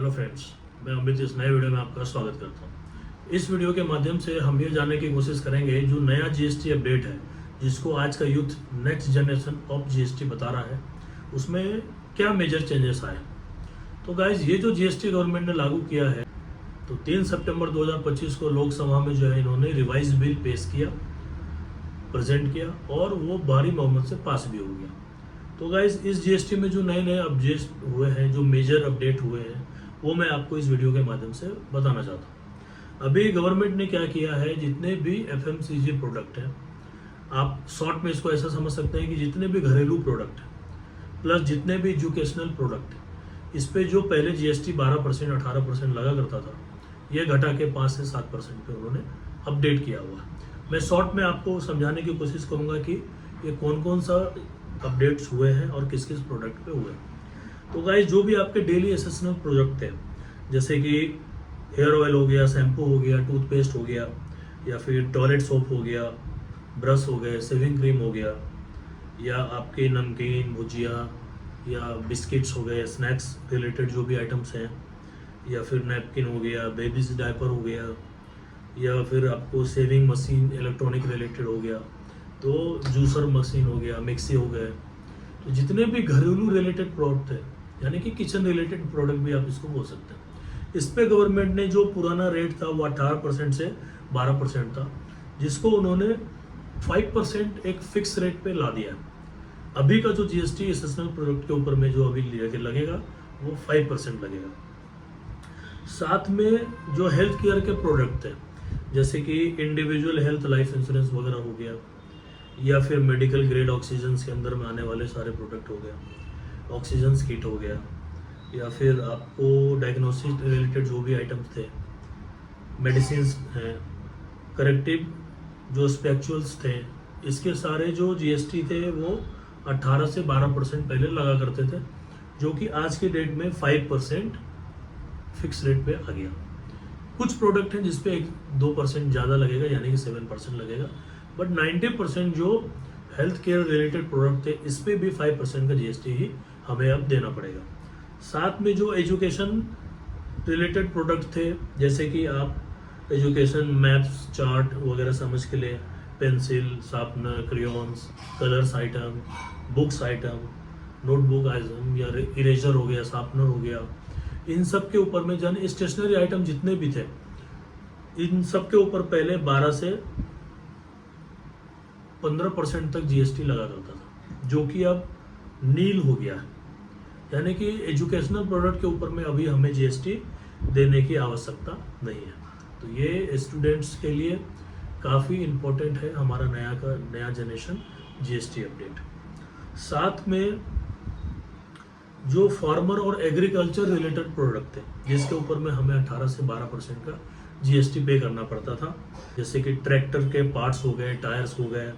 Hello friends, मैं अमित इस नए वीडियो में आपका स्वागत करता हूं। इस वीडियो के माध्यम से हम ये जानने की कोशिश करेंगे जो नया जीएसटी अपडेट है, जिसको आज का youth next generation of GST बता रहा है, उसमें क्या मेजर चेंजेस आए। तो गाइज, ये जो जीएसटी गवर्नमेंट ने लागू किया है, तो 3 सितंबर 2025 को लोकसभा में जो है इन्होंने रिवाइज बिल पेश किया, प्रेजेंट किया और वो भारी बहुमत से पास भी हो गया। तो गाइज, इस जीएसटी में जो नए नए अपडेट हुए हैं, जो मेजर अपडेट हुए हैं, वो मैं आपको इस वीडियो के माध्यम से बताना चाहता हूँ। अभी गवर्नमेंट ने क्या किया है, जितने भी एफएमसीजी प्रोडक्ट हैं, आप शॉर्ट में इसको ऐसा समझ सकते हैं कि जितने भी घरेलू प्रोडक्ट हैं प्लस जितने भी एजुकेशनल प्रोडक्ट हैं, इस पे जो पहले जीएसटी 12% 18% लगा करता था, ये घटा के 5 से 7% पे उन्होंने अपडेट किया हुआ है। मैं शॉर्ट में आपको समझाने की कोशिश करूंगा कि ये कौन कौन सा अपडेट्स हुए हैं और किस किस प्रोडक्ट पे हुए हैं। तो गाइस, जो भी आपके डेली एसेशनल प्रोडक्ट है, जैसे कि हेयर ऑयल हो गया, शैम्पू हो गया, टूथपेस्ट हो गया, या फिर टॉयलेट सोप हो गया, ब्रश हो गए, शेविंग क्रीम हो गया, या आपके नमकीन, भुजिया या बिस्किट्स हो गए, स्नैक्स रिलेटेड जो भी आइटम्स हैं, या फिर नैपकिन हो गया, बेबीज डायपर हो गया, या फिर आपको सेविंग मशीन इलेक्ट्रॉनिक रिलेटेड हो गया, तो जूसर मशीन हो गया, मिक्सी हो गए, तो जितने भी घरेलू रिलेटेड प्रोडक्ट है, यानी कि किचन रिलेटेड प्रोडक्ट भी आप इसको बोल सकते हैं, इस पे गवर्नमेंट ने जो पुराना रेट था वो 18% से 12% था, जिसको उन्होंने 5% एक फिक्स रेट पे ला दिया। अभी का जो जीएसटी एसेशनल प्रोडक्ट के ऊपर में जो अभी लगेगा वो 5% लगेगा। साथ में जो हेल्थ केयर के प्रोडक्ट है, जैसे कि इंडिविजुअल हेल्थ लाइफ इंश्योरेंस वगैरह हो गया, या फिर मेडिकल ग्रेड ऑक्सीजन के अंदर में आने वाले सारे प्रोडक्ट हो गया, ऑक्सीजन किट हो गया, या फिर आपको डायग्नोसिस रिलेटेड जो भी आइटम्स थे, मेडिसिन हैं, करेक्टिव जो स्पेक्चुअल्स थे, इसके सारे जो जीएसटी थे वो 18 से 12% पहले लगा करते थे, जो कि आज के डेट में 5% फिक्स रेट पे आ गया। कुछ प्रोडक्ट हैं जिसपे 2% ज़्यादा लगेगा, यानी कि 7% लगेगा, बट 90% जो हेल्थ केयर रिलेटेड प्रोडक्ट थे, इस पे भी 5% का जीएसटी ही हमें अब देना पड़ेगा। साथ में जो एजुकेशन रिलेटेड प्रोडक्ट थे, जैसे कि आप एजुकेशन मैप्स, चार्ट वगैरह समझ के लिए, pencil, sharpener, crayons, colours item, books item, notebook item, या इरेजर हो गया, शार्पनर हो गया, इन सब के ऊपर में जाने स्टेशनरी आइटम जितने भी थे, इन सब के ऊपर पहले 12 से 15% तक जीएसटी लगा करता था, जो कि अब नील हो गया है। यानी कि एजुकेशनल प्रोडक्ट के ऊपर में अभी हमें जीएसटी देने की आवश्यकता नहीं है। तो ये स्टूडेंट्स के लिए काफ़ी इम्पोर्टेंट है हमारा नया जनरेशन जीएसटी अपडेट। साथ में जो फार्मर और एग्रीकल्चर रिलेटेड प्रोडक्ट थे, जिसके ऊपर में हमें 18 से 12% का जीएसटी पे करना पड़ता था, जैसे कि ट्रैक्टर के पार्ट्स हो गए, टायर्स हो गए,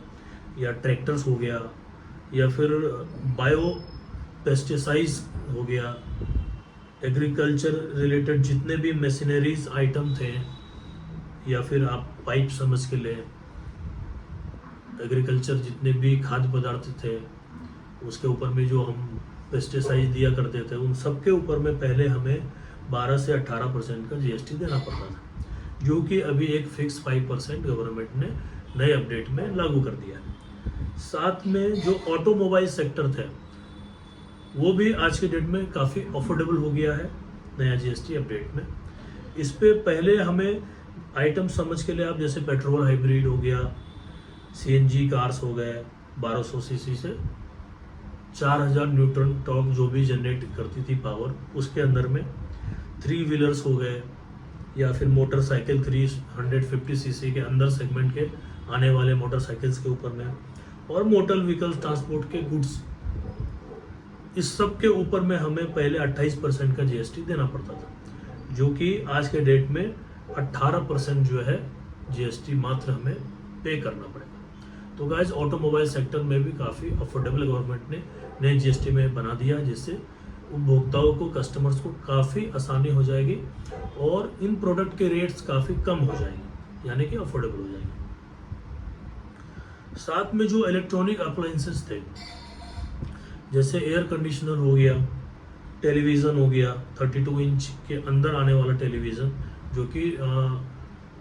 या ट्रैक्टर्स हो गया, या फिर बायो पेस्टिसाइड्स हो गया, एग्रीकल्चर रिलेटेड जितने भी मशीनरीज आइटम थे, या फिर आप पाइप समझ के ले, एग्रीकल्चर जितने भी खाद्य पदार्थ थे, उसके ऊपर में जो हम पेस्टिसाइड दिया करते थे, उन सब के ऊपर में पहले हमें 12 से 18% का जीएसटी देना पड़ता था, जो कि अभी एक फिक्स 5% गवर्नमेंट ने नए अपडेट में लागू कर दिया है। साथ में जो ऑटोमोबाइल सेक्टर थे, वो भी आज के डेट में काफ़ी अफोर्डेबल हो गया है नया जीएसटी अपडेट में। इस पे पहले हमें आइटम समझ के लिए आप जैसे पेट्रोल हाइब्रिड हो गया, सीएनजी कार्स हो गए, 1200 सीसी से 4000 न्यूटन टॉर्क जो भी जनरेट करती थी पावर, उसके अंदर में 3 व्हीलर्स हो गए, या फिर मोटरसाइकिल 350 सीसी के अंदर सेगमेंट के आने वाले मोटरसाइकिल्स के ऊपर में, और मोटर व्हीकल्स ट्रांसपोर्ट के गुड्स, इस सब के ऊपर में हमें पहले 28% का जीएसटी देना पड़ता था, जो कि आज के डेट में 18% जो है जीएसटी मात्र हमें पे करना पड़ेगा। तो गाइस, ऑटोमोबाइल सेक्टर में भी काफ़ी अफोर्डेबल गवर्नमेंट ने नए जीएसटी में बना दिया, जिससे उपभोक्ताओं को, कस्टमर्स को काफ़ी आसानी हो जाएगी और इन प्रोडक्ट के रेट्स काफ़ी कम हो जाएंगे, यानी कि अफोर्डेबल हो जाएंगे। साथ में जो इलेक्ट्रॉनिक अप्लायंसेस थे, जैसे एयर कंडीशनर हो गया, टेलीविज़न हो गया 32 इंच के अंदर आने वाला टेलीविज़न, जो कि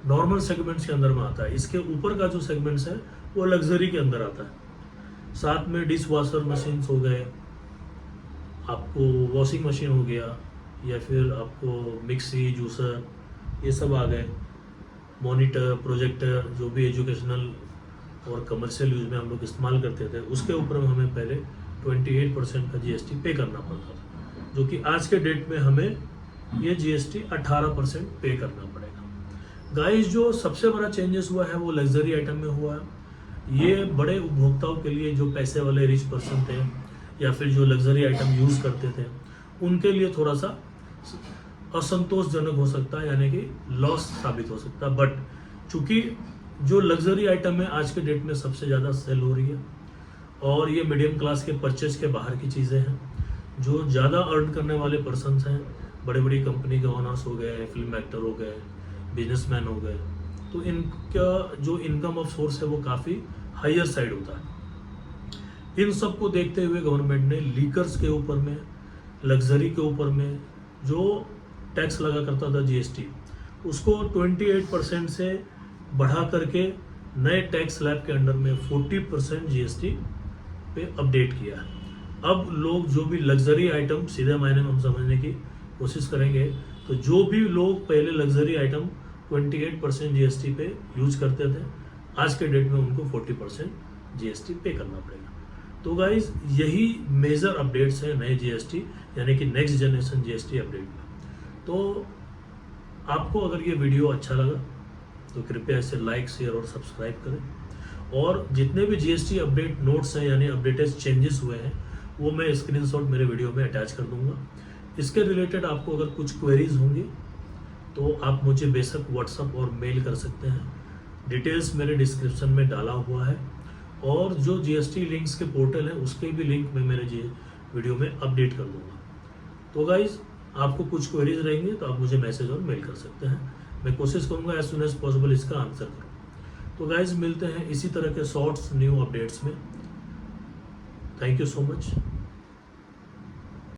नॉर्मल सेगमेंट्स के अंदर में आता है। इसके ऊपर का जो सेगमेंट्स है वो लग्जरी के अंदर आता है। साथ में डिश वॉशर मशीन्स हो गए, आपको वॉशिंग मशीन हो गया, या फिर आपको मिक्सी, जूसर, ये सब आ गए। मॉनिटर, प्रोजेक्टर, जो भी एजुकेशनल और कमर्शियल यूज में हम लोग इस्तेमाल करते थे, उसके ऊपर में हमें पहले 28% का जीएसटी पे करना पड़ता था, जो कि आज के डेट में हमें ये जीएसटी 18% पे करना पड़ेगा। गाइस, जो सबसे बड़ा चेंजेस हुआ है वो लग्जरी आइटम में हुआ है। ये बड़े उपभोक्ताओं के लिए, जो पैसे वाले रिच पर्सन थे या फिर जो लग्जरी आइटम यूज़ करते थे, उनके लिए थोड़ा सा असंतोषजनक हो सकता है, यानी कि लॉस साबित हो सकता है। बट चूंकि जो लग्जरी आइटम है आज के डेट में सबसे ज़्यादा सेल हो रही है, और ये मीडियम क्लास के परचेज के बाहर की चीज़ें हैं। जो ज़्यादा अर्न करने वाले पर्सनस हैं, बड़ी बड़ी कंपनी के ओनर्स हो गए, फिल्म एक्टर हो गए, बिजनेसमैन हो गए, तो इनका जो इनकम ऑफ सोर्स है वो काफ़ी हायर साइड होता है। इन सब को देखते हुए गवर्नमेंट ने लीकर्स के ऊपर में, लग्जरी के ऊपर में जो टैक्स लगा करता था जीएसटी, उसको 28% से बढ़ा करके नए टैक्स स्लैब के अंडर में 40% जीएसटी पे अपडेट किया है। अब लोग जो भी लग्जरी आइटम, सीधे मायने में हम समझने की कोशिश करेंगे, तो जो भी लोग पहले लग्जरी आइटम 28% जीएसटी पे यूज करते थे, आज के डेट में उनको 40% जीएसटी पे करना पड़ेगा। तो गाइज, यही मेजर अपडेट्स हैं नए जीएसटी, यानी कि नेक्स्ट जनरेशन जीएसटी अपडेट में। तो आपको अगर ये वीडियो अच्छा लगा तो कृपया इसे लाइक, शेयर और सब्सक्राइब करें। और जितने भी जीएसटी अपडेट नोट्स हैं, यानी अपडेटेड चेंजेस हुए हैं, वो मैं स्क्रीनशॉट मेरे वीडियो में अटैच कर दूंगा। इसके रिलेटेड आपको अगर कुछ क्वेरीज होंगी तो आप मुझे बेशक व्हाट्सअप और मेल कर सकते हैं। डिटेल्स मेरे डिस्क्रिप्शन में डाला हुआ है, और जो जीएसटी लिंक्स के पोर्टल है उसके भी लिंक मैं मेरे वीडियो में अपडेट कर दूंगा। तो गाइज, आपको कुछ क्वेरीज रहेंगे तो आप मुझे मैसेज और मेल कर सकते हैं। मैं कोशिश करूंगा एज सुन एज पॉसिबल इसका आंसर करूं। तो गाइज, मिलते हैं इसी तरह के शॉर्ट्स न्यू अपडेट्स में। Thank you so much.